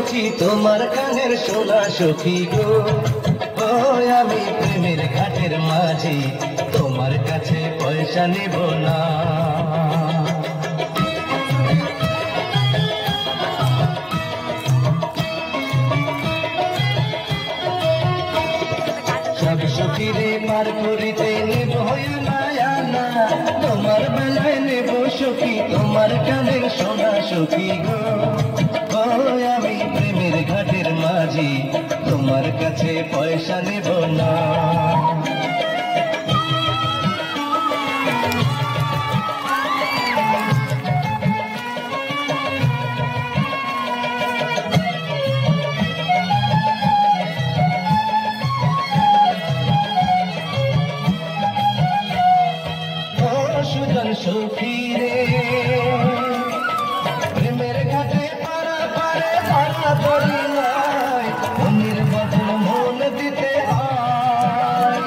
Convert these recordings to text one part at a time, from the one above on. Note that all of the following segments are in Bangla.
সখী তোমার কানের সোনা সখী গো। ও আমি প্রেমের ঘাটের মাঝি, তোমার কাছে পয়সা নেব না। সব সখীরে পার করিতে নেব না, তোমার বেলায় নেব সখী তোমার কানের সোনা সখী গো। ও আমি প্রেমের ঘাটের মাঝি, তোমার কাছে পয়সা নেব না। সুজন সখী রে প্রেমের ঘাটে পারা পারে পারা পড়ি নাই, মনের বদল মন দিতে হয়।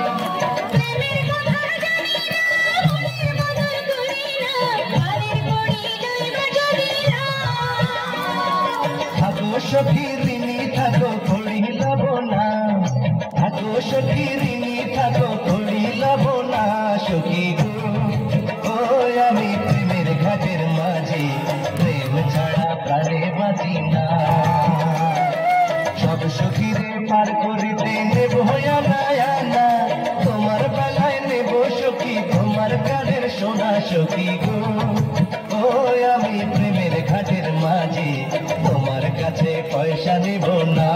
থাকো সখী ঋণী থাকো ঘড়ি লব না, থাকো সখী ঋণী থাকো ঘড়ি লব না সখী গো। আমি প্রেমের ঘাটের মাঝি, প্রেম ছাড়া প্রাণে বাঁচি না। সব সখীরে পার করিতে নেব না, তোমার বেলায় নেব সখী তোমার কানের সোনা সখী গো। ও আমি প্রেমের ঘাটের মাঝি, তোমার কাছে পয়সা নেব না।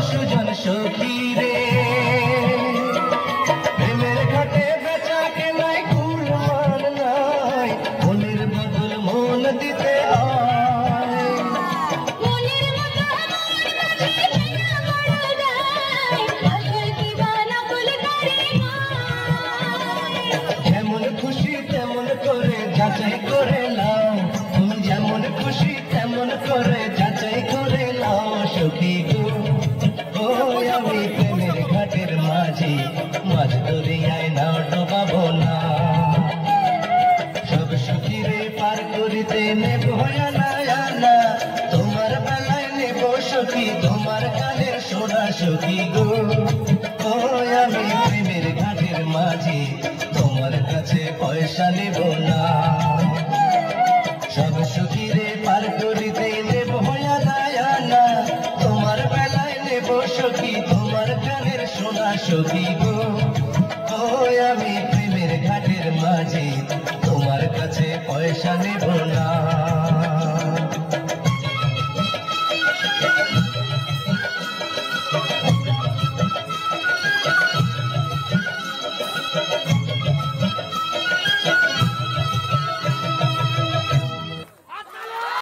সুজন সখী রে প্রেমের ঘাটে বেচা কেনায় কুলমান নাই, মনের বদল মন দিতে হয়। যেমন খুশি তেমন করে যাচাই করে নাও, তুমি যেমন খুশি তেমন করে যাচাই করে নাও সখী গো। আমি প্রেমের ঘাটের মাঝি, মাঝ দরিয়ায় নাও ডোবাবো না। সব সখীরে পার করিতে নেব না, তোমার বেলায় নেব সখী তোমার কানের সোনা সখী গো। ও আমি প্রেমের ঘাটের মাঝি, তোমার কাছে পয়সা নেব না। সব সখীরে পার করিতে নেব না, তোমার বেলায় নেব সখী তোমার কানের সোনা সখী গো। ও আমি প্রেমের ঘাটের মাঝি, তোমার কাছে পয়সা নেব না।